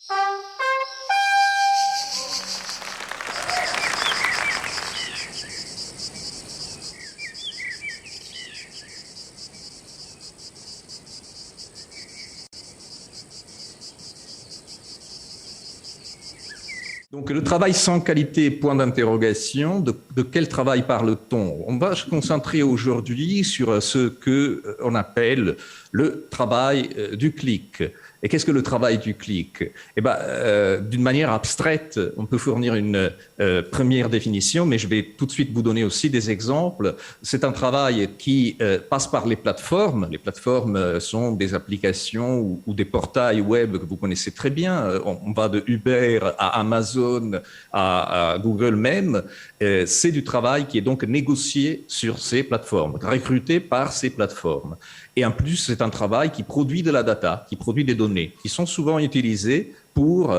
Donc, le travail sans qualité, point d'interrogation, de quel travail parle-t-on? On va se concentrer aujourd'hui sur ce qu'on appelle le travail du clic. Et qu'est-ce que le travail du clic? D'une manière abstraite, on peut fournir une première définition, mais je vais tout de suite vous donner aussi des exemples. C'est un travail qui passe par les plateformes. Les plateformes sont des applications ou des portails web que vous connaissez très bien. On va de Uber à Amazon, à Google même. C'est du travail qui est donc négocié sur ces plateformes, recruté par ces plateformes. Et en plus, c'est un travail qui produit de la data, qui produit des données, qui sont souvent utilisées pour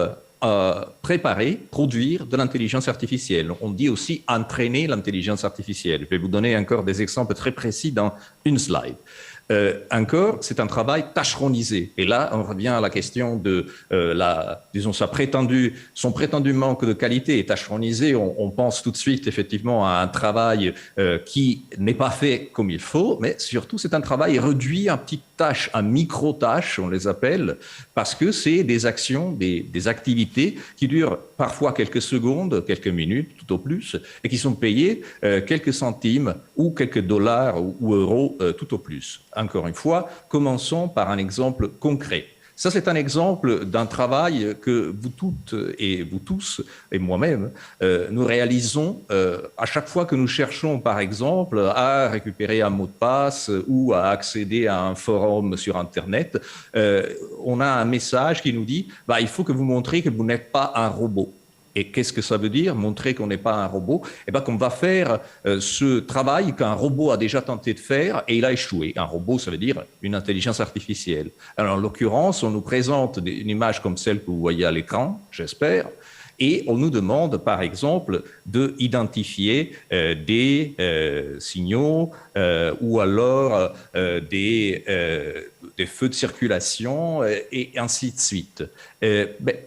préparer, produire de l'intelligence artificielle. On dit aussi entraîner l'intelligence artificielle. Je vais vous donner encore des exemples très précis dans une slide. Encore, c'est un travail tâcheronisé. Et là, on revient à la question de son prétendu manque de qualité. Et tâcheronisé, on pense tout de suite effectivement à un travail qui n'est pas fait comme il faut, mais surtout c'est un travail réduit en petites tâches, en micro-tâches, on les appelle, parce que c'est des actions, des activités qui durent parfois quelques secondes, quelques minutes, tout au plus, et qui sont payées quelques centimes ou quelques dollars ou euros tout au plus. Encore une fois, commençons par un exemple concret. Ça, c'est un exemple d'un travail que vous toutes et vous tous, et moi-même, nous réalisons à chaque fois que nous cherchons, par exemple, à récupérer un mot de passe ou à accéder à un forum sur Internet. On a un message qui nous dit « il faut que vous montriez que vous n'êtes pas un robot ». Et qu'est-ce que ça veut dire, montrer qu'on n'est pas un robot? Qu'on va faire ce travail qu'un robot a déjà tenté de faire et il a échoué. Un robot, ça veut dire une intelligence artificielle. Alors, en l'occurrence, on nous présente une image comme celle que vous voyez à l'écran, j'espère, et on nous demande, par exemple, d'identifier des signaux ou alors des feux de circulation et ainsi de suite.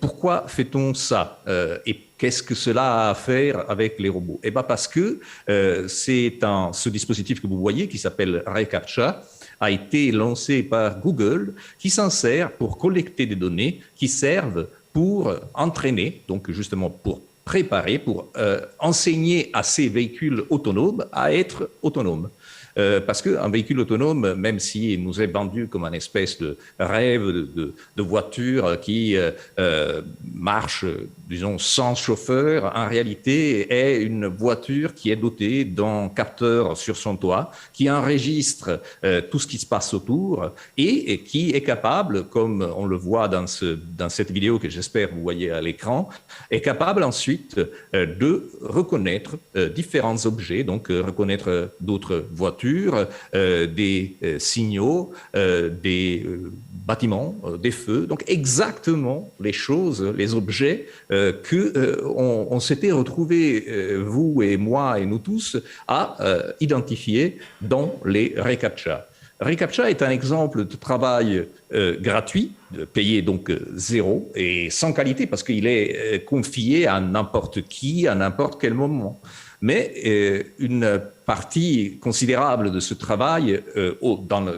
Pourquoi fait-on ça et qu'est-ce que cela a à faire avec les robots? Parce que ce dispositif que vous voyez, qui s'appelle reCAPTCHA, a été lancé par Google, qui s'en sert pour collecter des données qui servent pour entraîner, donc justement pour préparer, pour enseigner à ces véhicules autonomes à être autonomes. Parce qu'un véhicule autonome, même s'il nous est vendu comme un espèce de rêve de voiture qui marche, disons, sans chauffeur, en réalité est une voiture qui est dotée d'un capteur sur son toit, qui enregistre tout ce qui se passe autour et qui est capable, comme on le voit dans cette vidéo que j'espère vous voyez à l'écran, est capable ensuite de reconnaître différents objets, donc reconnaître d'autres voitures, des signaux, des bâtiments, des feux, donc exactement les choses, les objets qu'on s'était retrouvés, vous et moi et nous tous, à identifier dans les reCAPTCHA. reCAPTCHA est un exemple de travail gratuit, payé donc zéro et sans qualité parce qu'il est confié à n'importe qui, à n'importe quel moment. Mais une partie considérable de ce travail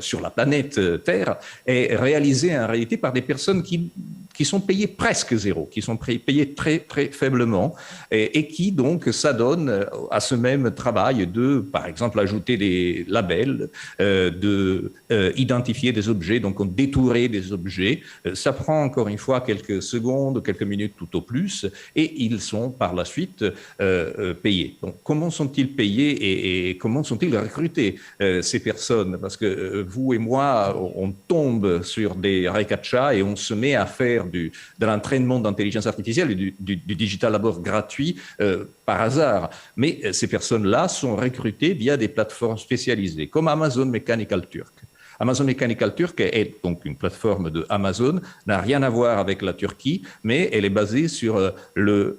sur la planète Terre est réalisée en réalité par des personnes qui sont payées presque zéro, qui sont payées très, très faiblement et qui donc s'adonnent à ce même travail de, par exemple, ajouter des labels, identifier des objets, donc détourer des objets. Ça prend encore une fois quelques secondes, quelques minutes tout au plus et ils sont par la suite payés. Donc comment sont-ils payés et comment sont-ils recrutés, ces personnes? Parce que vous et moi, on tombe sur des reCAPTCHA et on se met à faire de l'entraînement d'intelligence artificielle et du digital labor gratuit par hasard. Mais ces personnes-là sont recrutées via des plateformes spécialisées, comme Amazon Mechanical Turk. Amazon Mechanical Turk est donc une plateforme de Amazon, n'a rien à voir avec la Turquie, mais elle est basée sur la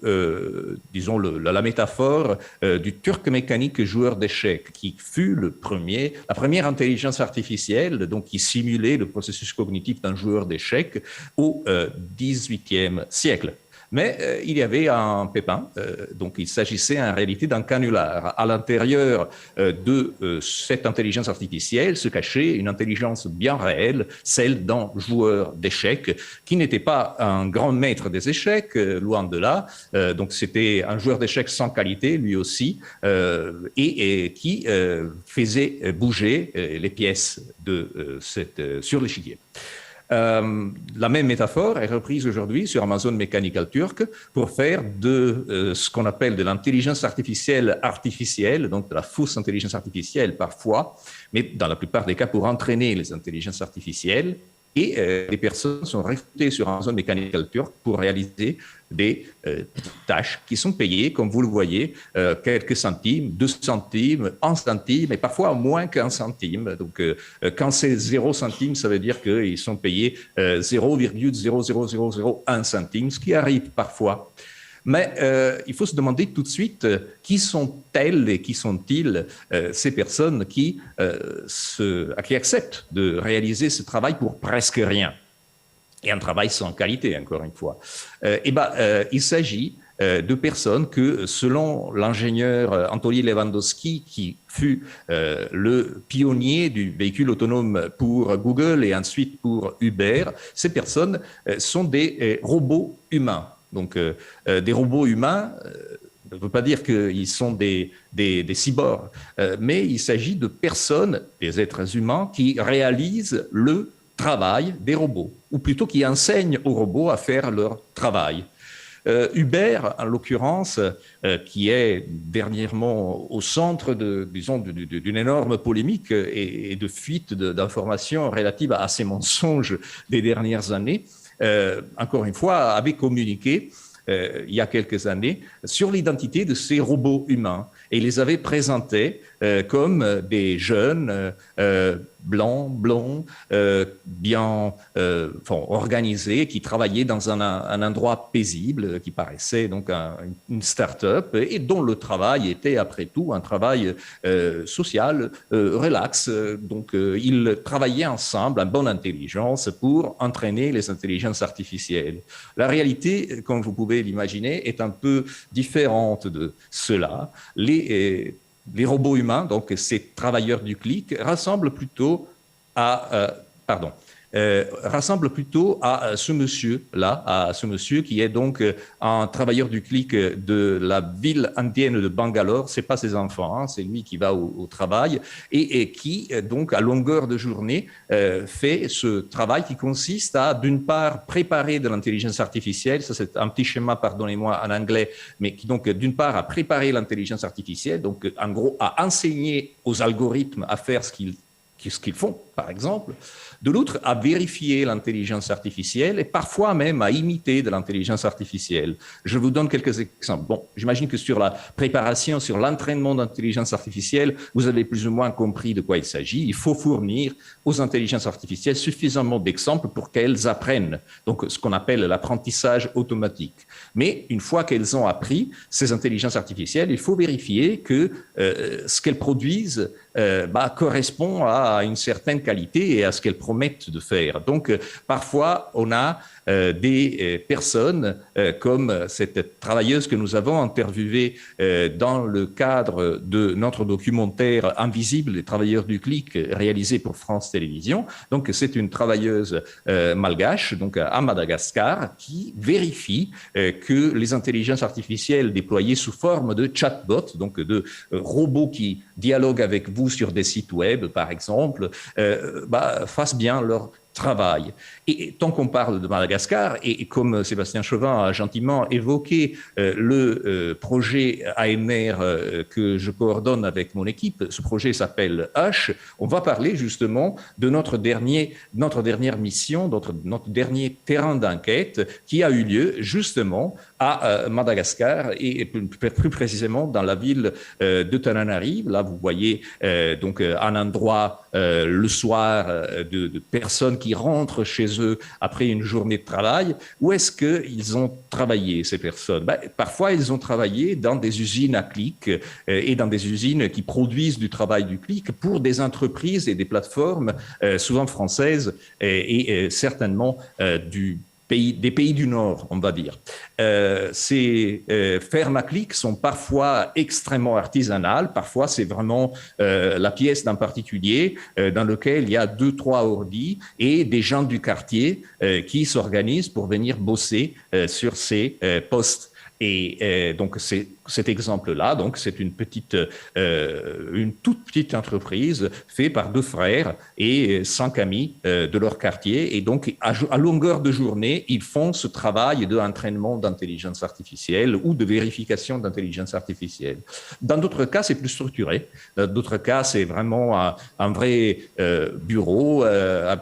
métaphore du Turc mécanique joueur d'échecs, qui fut la première intelligence artificielle, donc qui simulait le processus cognitif d'un joueur d'échecs au XVIIIe siècle. Mais il y avait un pépin, donc il s'agissait en réalité d'un canular. À l'intérieur de cette intelligence artificielle se cachait une intelligence bien réelle, celle d'un joueur d'échecs, qui n'était pas un grand maître des échecs, loin de là. Donc c'était un joueur d'échecs sans qualité, lui aussi, et qui faisait bouger les pièces sur l'échiquier. La même métaphore est reprise aujourd'hui sur Amazon Mechanical Turk pour faire de ce qu'on appelle de l'intelligence artificielle, donc de la fausse intelligence artificielle parfois, mais dans la plupart des cas pour entraîner les intelligences artificielles. Et les personnes sont recrutées sur Amazon Mechanical Turk pour réaliser des tâches qui sont payées, comme vous le voyez, quelques centimes, 2 centimes, 1 centime, et parfois moins qu'1 centime. Donc, quand c'est 0 centime, ça veut dire qu'ils sont payés 0,00001 centime, ce qui arrive parfois. Mais il faut se demander tout de suite qui sont-elles et qui sont-ils ces personnes qui acceptent de réaliser ce travail pour presque rien, et un travail sans qualité, encore une fois. Il s'agit de personnes que, selon l'ingénieur Anatoly Lewandowski, qui fut le pionnier du véhicule autonome pour Google et ensuite pour Uber, ces personnes sont des robots humains. Donc, des robots humains ne veut pas dire qu'ils sont des cyborgs, mais il s'agit de personnes, des êtres humains, qui réalisent le travail des robots, ou plutôt qui enseignent aux robots à faire leur travail. Uber, en l'occurrence, qui est dernièrement au centre d'une énorme polémique et de fuite d'informations relatives à ces mensonges des dernières années, encore une fois, avait communiqué il y a quelques années sur l'identité de ces robots humains et les avait présentés comme des jeunes blancs, blonds, bien organisés, qui travaillaient dans un endroit paisible, qui paraissait donc une start-up, et dont le travail était après tout un travail social, relax. Donc ils travaillaient ensemble en bonne intelligence pour entraîner les intelligences artificielles. La réalité, comme vous pouvez l'imaginer, est un peu différente de cela. Les robots humains, donc ces travailleurs du clic, ressemblent plutôt à ce monsieur-là, à ce monsieur qui est donc un travailleur du clic de la ville indienne de Bangalore. C'est pas ses enfants, hein, c'est lui qui va au travail et qui donc à longueur de journée fait ce travail qui consiste à d'une part préparer de l'intelligence artificielle. Ça c'est un petit schéma, pardonnez-moi en anglais, mais qui donc d'une part à préparer l'intelligence artificielle, donc en gros à enseigner aux algorithmes à faire ce qu'ils font, par exemple, de l'autre à vérifier l'intelligence artificielle et parfois même à imiter de l'intelligence artificielle. Je vous donne quelques exemples. Bon, j'imagine que sur la préparation, sur l'entraînement d'intelligence artificielle, vous avez plus ou moins compris de quoi il s'agit. Il faut fournir aux intelligences artificielles suffisamment d'exemples pour qu'elles apprennent, donc ce qu'on appelle l'apprentissage automatique. Mais une fois qu'elles ont appris ces intelligences artificielles, il faut vérifier que ce qu'elles produisent correspond à une certaine qualité et à ce qu'elles promettent de faire. Donc, parfois, on a des personnes comme cette travailleuse que nous avons interviewée dans le cadre de notre documentaire Invisible, les travailleurs du clic, réalisé pour France Télévisions. Donc, c'est une travailleuse malgache, donc à Madagascar, qui vérifie que les intelligences artificielles déployées sous forme de chatbots, donc de robots qui dialoguent avec vous sur des sites web, par exemple, fassent bien leur travail. Et tant qu'on parle de Madagascar, et comme Sébastien Chauvin a gentiment évoqué le projet AMR que je coordonne avec mon équipe, ce projet s'appelle H, on va parler justement de notre dernière mission, notre dernier terrain d'enquête qui a eu lieu justement à Madagascar et plus précisément dans la ville de Tananarive. Là, vous voyez donc un endroit le soir de personnes qui rentrent chez eux après une journée de travail. Où est-ce qu'ils ont travaillé, ces personnes? Parfois, ils ont travaillé dans des usines à clics et dans des usines qui produisent du travail du clic pour des entreprises et des plateformes souvent françaises et certainement des pays du Nord, on va dire. Ces fermes à clics sont parfois extrêmement artisanales, parfois c'est vraiment la pièce d'un particulier dans lequel il y a 2-3 ordis et des gens du quartier qui s'organisent pour venir bosser sur ces postes. Et donc cet exemple-là, donc c'est une toute petite entreprise faite par 2 frères et 5 amis de leur quartier. Et donc à longueur de journée, ils font ce travail d'entraînement d'intelligence artificielle ou de vérification d'intelligence artificielle. Dans d'autres cas, c'est plus structuré. Dans d'autres cas, c'est vraiment un vrai bureau,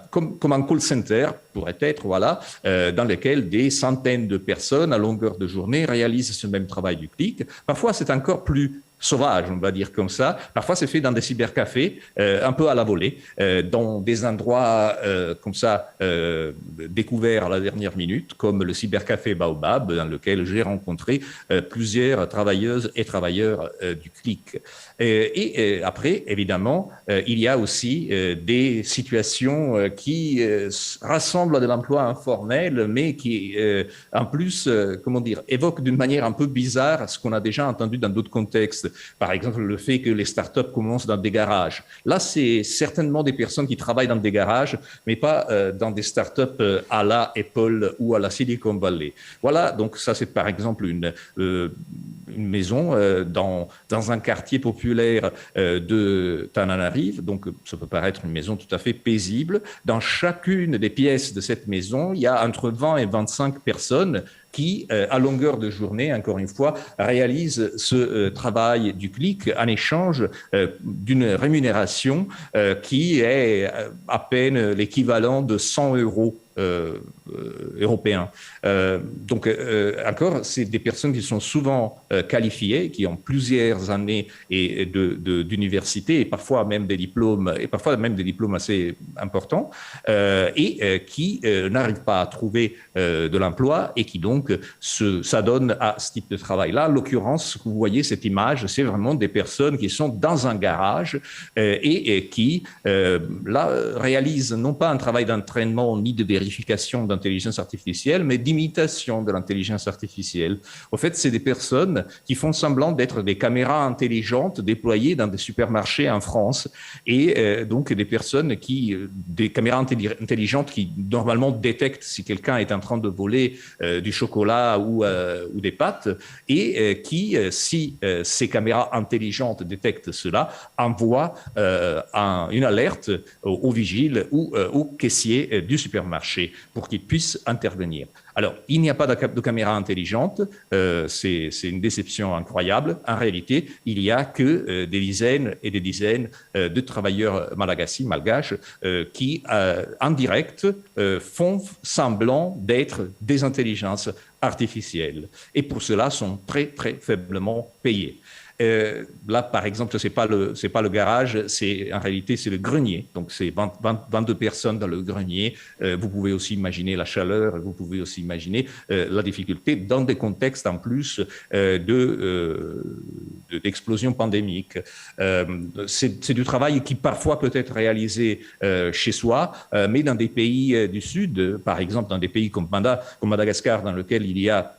comme un call center pourrait être, voilà, dans lequel des centaines de personnes à longueur de journée réalisent ce même travail du clic. Parfois, c'est encore plus sauvage, on va dire comme ça. Parfois, c'est fait dans des cybercafés, un peu à la volée, dans des endroits comme ça, découverts à la dernière minute, comme le cybercafé Baobab, dans lequel j'ai rencontré plusieurs travailleuses et travailleurs du clic. Et après, évidemment, il y a aussi des situations qui rassemblent de l'emploi informel, mais qui, en plus, comment dire, évoquent d'une manière un peu bizarre ce qu'on a déjà entendu dans d'autres contextes. Par exemple, le fait que les startups commencent dans des garages. Là, c'est certainement des personnes qui travaillent dans des garages, mais pas dans des startups à la Apple ou à la Silicon Valley. Voilà, donc ça, c'est par exemple une maison dans un quartier populaire de Tananarive. Donc, ça peut paraître une maison tout à fait paisible. Dans chacune des pièces de cette maison, il y a entre 20 et 25 personnes qui, à longueur de journée, encore une fois, réalisent ce travail du clic en échange d'une rémunération qui est à peine l'équivalent de 100 € européens. Donc, encore, c'est des personnes qui sont souvent qualifiées, qui ont plusieurs années d'université et parfois même des diplômes assez importants et qui n'arrivent pas à trouver de l'emploi et qui donc s'adonnent à ce type de travail-là. En l'occurrence, vous voyez cette image, c'est vraiment des personnes qui sont dans un garage et qui là réalisent non pas un travail d'entraînement ni de vérification d'intelligence artificielle, mais d'imitation de l'intelligence artificielle. Au fait, c'est des personnes qui font semblant d'être des caméras intelligentes déployées dans des supermarchés en France et donc des caméras intelligentes qui normalement détectent si quelqu'un est en train de voler du chocolat ou des pâtes et qui, si ces caméras intelligentes détectent cela, envoient une alerte au vigile ou au caissier du supermarché pour qu'ils puissent intervenir. Alors, il n'y a pas de caméra intelligente, c'est une déception incroyable. En réalité, il n'y a que des dizaines et des dizaines de travailleurs malgaches qui, en direct, font semblant d'être des intelligences artificielles et pour cela sont très, très faiblement payés. Là, par exemple, c'est pas le garage, en réalité, c'est le grenier. Donc, c'est 22 personnes dans le grenier. Vous pouvez aussi imaginer la chaleur, vous pouvez aussi imaginer la difficulté dans des contextes en plus d'explosion pandémique. C'est du travail qui parfois peut être réalisé chez soi, mais dans des pays du Sud, par exemple, dans des pays comme Madagascar, dans lequel il y a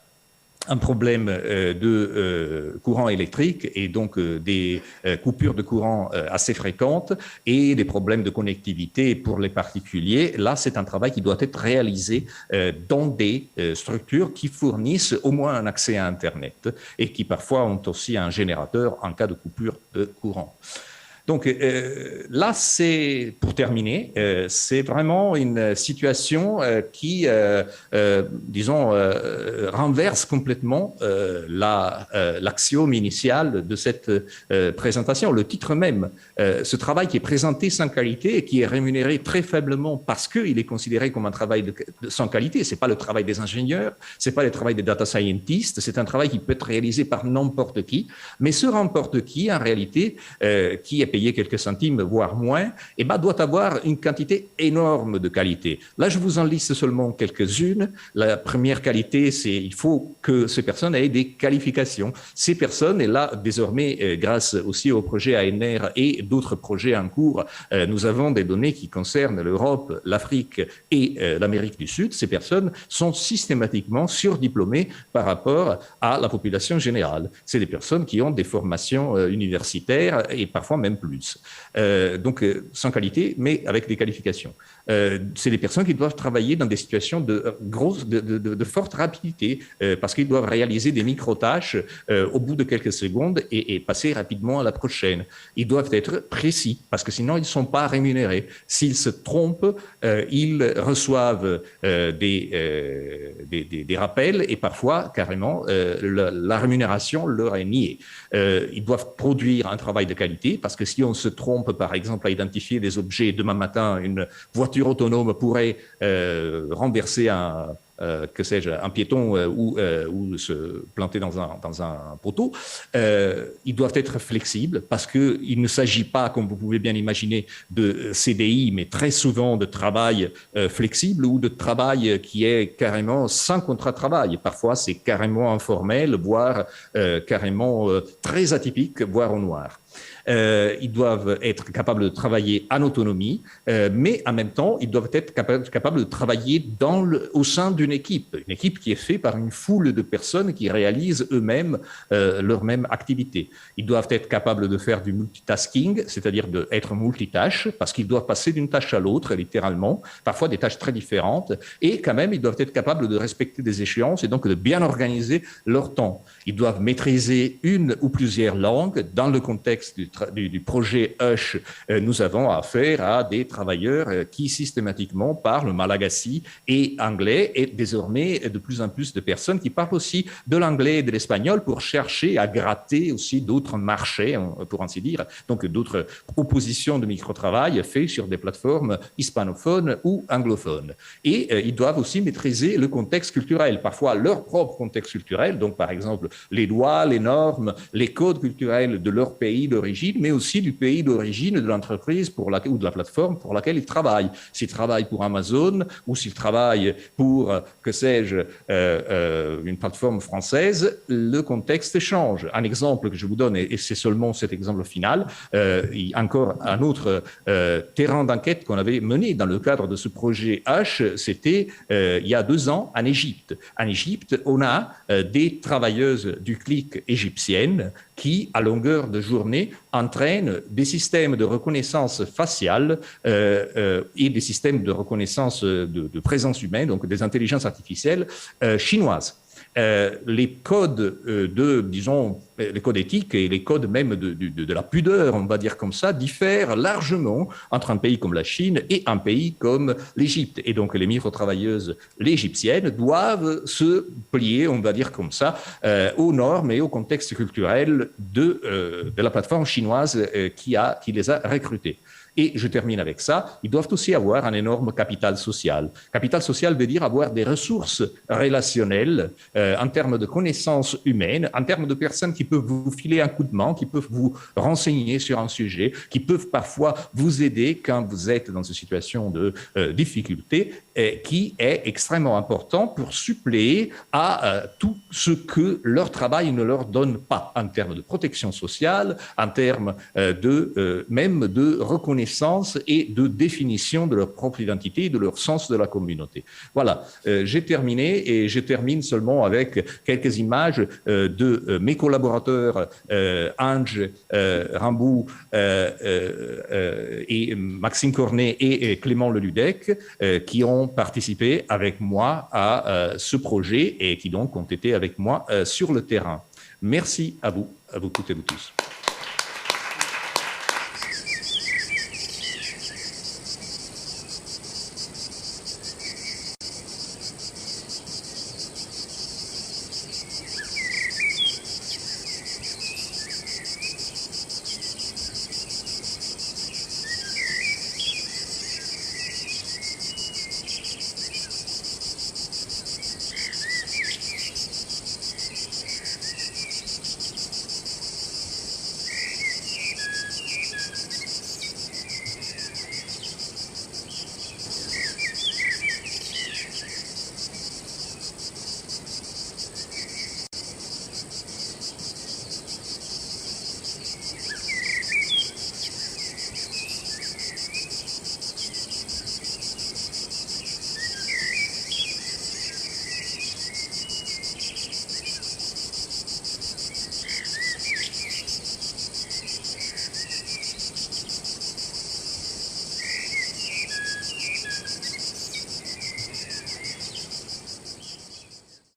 un problème de courant électrique et donc des coupures de courant assez fréquentes et des problèmes de connectivité pour les particuliers. Là, c'est un travail qui doit être réalisé dans des structures qui fournissent au moins un accès à Internet et qui parfois ont aussi un générateur en cas de coupure de courant. Donc là, c'est, pour terminer, c'est vraiment une situation qui, disons, renverse complètement l'axiome initial de cette présentation. Le titre même, ce travail qui est présenté sans qualité et qui est rémunéré très faiblement parce qu'il est considéré comme un travail sans qualité. C'est pas le travail des ingénieurs, c'est pas le travail des data scientists, c'est un travail qui peut être réalisé par n'importe qui, mais ce n'importe qui, en réalité, qui est payé quelques centimes, voire moins, eh ben, doit avoir une quantité énorme de qualité. Là, je vous en liste seulement quelques-unes. La première qualité, c'est il faut que ces personnes aient des qualifications. Ces personnes, et là, désormais, grâce aussi au projet ANR et d'autres projets en cours, nous avons des données qui concernent l'Europe, l'Afrique et l'Amérique du Sud. Ces personnes sont systématiquement surdiplômées par rapport à la population générale. C'est des personnes qui ont des formations universitaires et parfois même plus. Donc, sans qualité, mais avec des qualifications. C'est des personnes qui doivent travailler dans des situations de forte rapidité parce qu'ils doivent réaliser des micro-tâches au bout de quelques secondes et passer rapidement à la prochaine. Ils doivent être précis parce que sinon ils ne sont pas rémunérés. S'ils se trompent, ils reçoivent des rappels et parfois carrément la rémunération leur est niée. Ils doivent produire un travail de qualité parce que si on se trompe par exemple à identifier des objets, demain matin une voiture autonome pourrait renverser un piéton ou se planter dans un poteau, ils doivent être flexibles parce qu'il ne s'agit pas, comme vous pouvez bien imaginer, de CDI, mais très souvent de travail flexible ou de travail qui est carrément sans contrat de travail. Parfois, c'est carrément informel, voire carrément très atypique, voire au noir. Ils doivent être capables de travailler en autonomie, mais en même temps, ils doivent être capables de travailler au sein d'une équipe qui est faite par une foule de personnes qui réalisent eux-mêmes leur même activité. Ils doivent être capables de faire du multitasking, c'est-à-dire d'être multitâche, parce qu'ils doivent passer d'une tâche à l'autre, littéralement, parfois des tâches très différentes, et quand même, ils doivent être capables de respecter des échéances et donc de bien organiser leur temps. Ils doivent maîtriser une ou plusieurs langues dans le contexte du projet Hush. Nous avons affaire à des travailleurs qui systématiquement parlent malagasy et anglais et désormais de plus en plus de personnes qui parlent aussi de l'anglais et de l'espagnol pour chercher à gratter aussi d'autres marchés, pour ainsi dire, donc d'autres propositions de micro-travail faites sur des plateformes hispanophones ou anglophones. Et ils doivent aussi maîtriser le contexte culturel, parfois leur propre contexte culturel, donc par exemple les lois, les normes, les codes culturels de leur pays d'origine, mais aussi du pays d'origine de l'entreprise ou de la plateforme pour laquelle ils travaillent. S'ils travaillent pour Amazon ou s'ils travaillent pour, que sais-je, une plateforme française, le contexte change. Un exemple que je vous donne, et c'est seulement cet exemple final, encore un autre terrain d'enquête qu'on avait mené dans le cadre de ce projet H, c'était il y a 2 ans en Égypte. En Égypte, on a des travailleuses du clic égyptiennes qui, à longueur de journée, entraînent des systèmes de reconnaissance faciale et des systèmes de reconnaissance de présence humaine, donc des intelligences artificielles chinoises. Les codes disons, les codes éthiques et les codes même de la pudeur, on va dire comme ça, diffèrent largement entre un pays comme la Chine et un pays comme l'Égypte. Et donc, les micro-travailleuses, les égyptiennes, doivent se plier, on va dire comme ça, aux normes et au contexte culturel de la plateforme chinoise qui les a recrutées. Et je termine avec ça, ils doivent aussi avoir un énorme capital social. Capital social veut dire avoir des ressources relationnelles en termes de connaissances humaines, en termes de personnes qui peuvent vous filer un coup de main, qui peuvent vous renseigner sur un sujet, qui peuvent parfois vous aider quand vous êtes dans une situation de difficulté, qui est extrêmement important pour suppléer à tout ce que leur travail ne leur donne pas en termes de protection sociale, en termes même de reconnaissance et de définition de leur propre identité et de leur sens de la communauté. Voilà, j'ai terminé et je termine seulement avec quelques images de mes collaborateurs Ange Rambou et Maxime Cornet et Clément Leludec qui ont participé avec moi à ce projet et qui donc ont été avec moi sur le terrain. Merci à vous toutes et vous tous.